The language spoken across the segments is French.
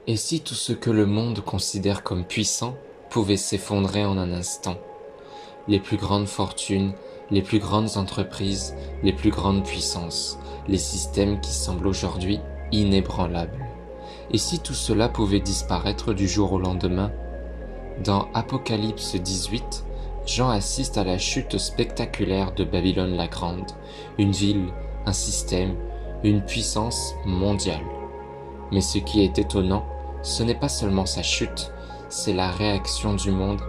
Et si tout ce que le monde considère comme puissant pouvait s'effondrer en un instant? Les plus grandes fortunes, les plus grandes entreprises, les plus grandes puissances, les systèmes qui semblent aujourd'hui inébranlables. Et si tout cela pouvait disparaître du jour au lendemain? Dans Apocalypse 18, Jean assiste à la chute spectaculaire de Babylone la Grande, une ville, un système, une puissance mondiale. Mais ce qui est étonnant, ce n'est pas seulement sa chute, c'est la réaction du monde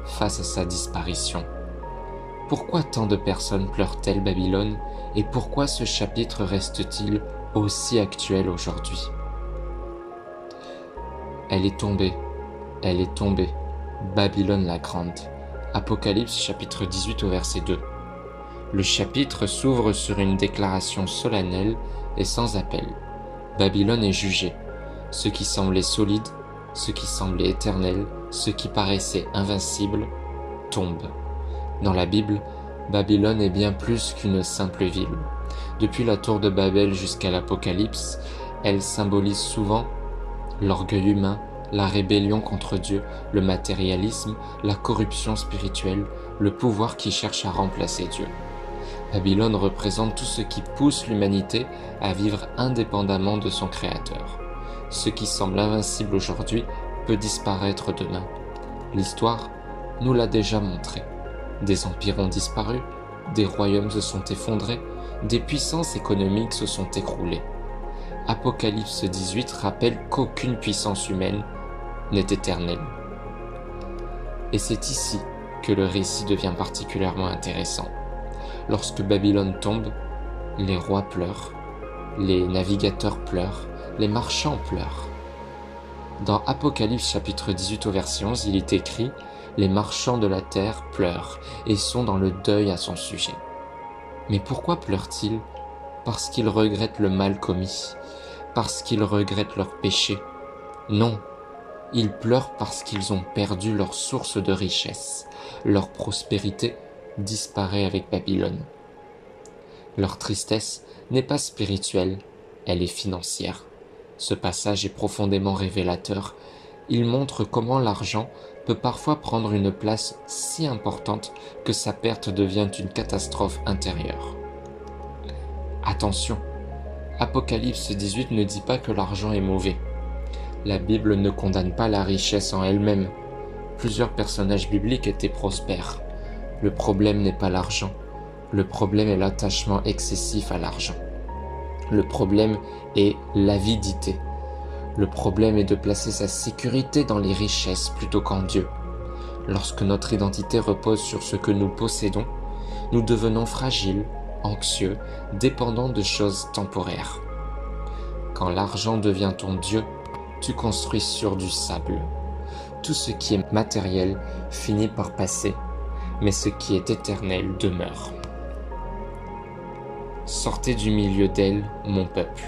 face à sa disparition. Pourquoi tant de personnes pleurent-elles Babylone et pourquoi ce chapitre reste-t-il aussi actuel aujourd'hui? Elle est tombée, Babylone la Grande. Apocalypse chapitre 18 au verset 2. Le chapitre s'ouvre sur une déclaration solennelle et sans appel. Babylone est jugée. Ce qui semblait solide, ce qui semblait éternel, ce qui paraissait invincible, tombe. Dans la Bible, Babylone est bien plus qu'une simple ville. Depuis la tour de Babel jusqu'à l'Apocalypse, elle symbolise souvent l'orgueil humain, la rébellion contre Dieu, le matérialisme, la corruption spirituelle, le pouvoir qui cherche à remplacer Dieu. Babylone représente tout ce qui pousse l'humanité à vivre indépendamment de son Créateur. Ce qui semble invincible aujourd'hui peut disparaître demain. L'histoire nous l'a déjà montré. Des empires ont disparu, des royaumes se sont effondrés, des puissances économiques se sont écroulées. Apocalypse 18 rappelle qu'aucune puissance humaine n'est éternelle. Et c'est ici que le récit devient particulièrement intéressant. Lorsque Babylone tombe, les rois pleurent, les navigateurs pleurent, les marchands pleurent. Dans Apocalypse chapitre 18 au verset 11, il est écrit « Les marchands de la terre pleurent et sont dans le deuil à son sujet. » Mais pourquoi pleurent-ils? Parce qu'ils regrettent le mal commis, parce qu'ils regrettent leur péché. Non, ils pleurent parce qu'ils ont perdu leur source de richesse. Leur prospérité disparaît avec Babylone. Leur tristesse n'est pas spirituelle, elle est financière. Ce passage est profondément révélateur. Il montre comment l'argent peut parfois prendre une place si importante que sa perte devient une catastrophe intérieure. Attention, Apocalypse 18 ne dit pas que l'argent est mauvais. La Bible ne condamne pas la richesse en elle-même. Plusieurs personnages bibliques étaient prospères. Le problème n'est pas l'argent. Le problème est l'attachement excessif à l'argent. Le problème est l'avidité. Le problème est de placer sa sécurité dans les richesses plutôt qu'en Dieu. Lorsque notre identité repose sur ce que nous possédons, nous devenons fragiles, anxieux, dépendants de choses temporaires. Quand l'argent devient ton Dieu, tu construis sur du sable. Tout ce qui est matériel finit par passer, mais ce qui est éternel demeure. Sortez du milieu d'elle, mon peuple.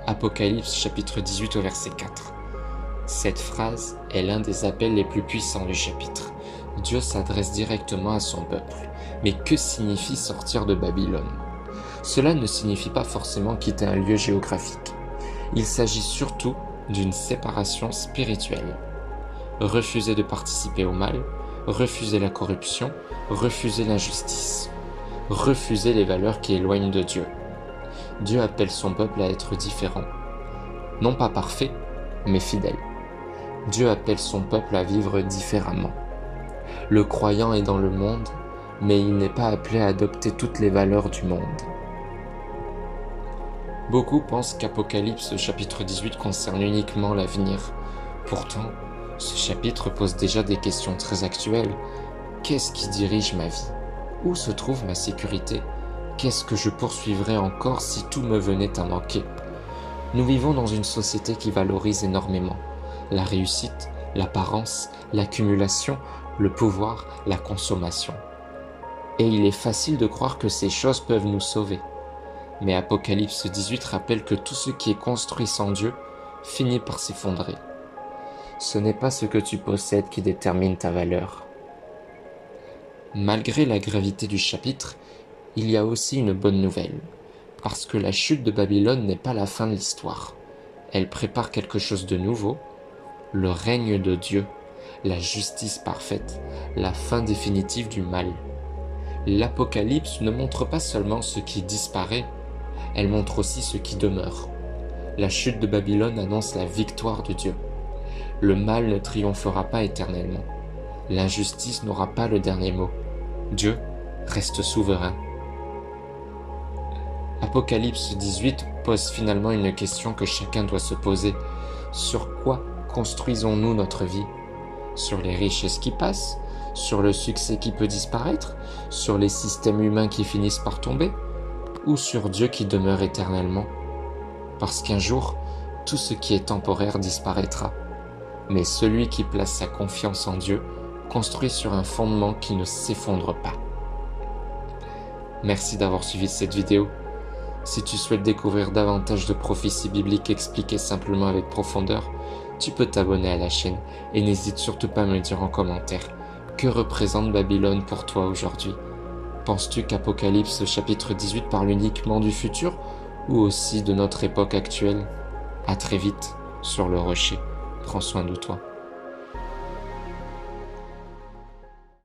Apocalypse chapitre 18 au verset 4. Cette phrase est l'un des appels les plus puissants du chapitre. Dieu s'adresse directement à son peuple. Mais que signifie sortir de Babylone? Cela ne signifie pas forcément quitter un lieu géographique. Il s'agit surtout d'une séparation spirituelle. Refuser de participer au mal, refuser la corruption, refuser l'injustice. Refuser les valeurs qui éloignent de Dieu. Dieu appelle son peuple à être différent. Non pas parfait, mais fidèle. Dieu appelle son peuple à vivre différemment. Le croyant est dans le monde, mais il n'est pas appelé à adopter toutes les valeurs du monde. Beaucoup pensent qu'Apocalypse chapitre 18 concerne uniquement l'avenir. Pourtant, ce chapitre pose déjà des questions très actuelles. Qu'est-ce qui dirige ma vie? Où se trouve ma sécurité? Qu'est-ce que je poursuivrais encore si tout me venait à manquer? Nous vivons dans une société qui valorise énormément la réussite, l'apparence, l'accumulation, le pouvoir, la consommation. Et il est facile de croire que ces choses peuvent nous sauver. Mais Apocalypse 18 rappelle que tout ce qui est construit sans Dieu finit par s'effondrer. Ce n'est pas ce que tu possèdes qui détermine ta valeur. Malgré la gravité du chapitre, il y a aussi une bonne nouvelle, parce que la chute de Babylone n'est pas la fin de l'histoire. Elle prépare quelque chose de nouveau, le règne de Dieu, la justice parfaite, la fin définitive du mal. L'Apocalypse ne montre pas seulement ce qui disparaît, elle montre aussi ce qui demeure. La chute de Babylone annonce la victoire de Dieu. Le mal ne triomphera pas éternellement. L'injustice n'aura pas le dernier mot. Dieu reste souverain. Apocalypse 18 pose finalement une question que chacun doit se poser. Sur quoi construisons-nous notre vie? Sur les richesses qui passent? Sur le succès qui peut disparaître? Sur les systèmes humains qui finissent par tomber? Ou sur Dieu qui demeure éternellement? Parce qu'un jour, tout ce qui est temporaire disparaîtra. Mais celui qui place sa confiance en Dieu construit sur un fondement qui ne s'effondre pas. Merci d'avoir suivi cette vidéo. Si tu souhaites découvrir davantage de prophéties bibliques expliquées simplement avec profondeur, tu peux t'abonner à la chaîne et n'hésite surtout pas à me dire en commentaire que représente Babylone pour toi aujourd'hui. Penses-tu qu'Apocalypse chapitre 18 parle uniquement du futur ou aussi de notre époque actuelle? À très vite sur le rocher. Prends soin de toi.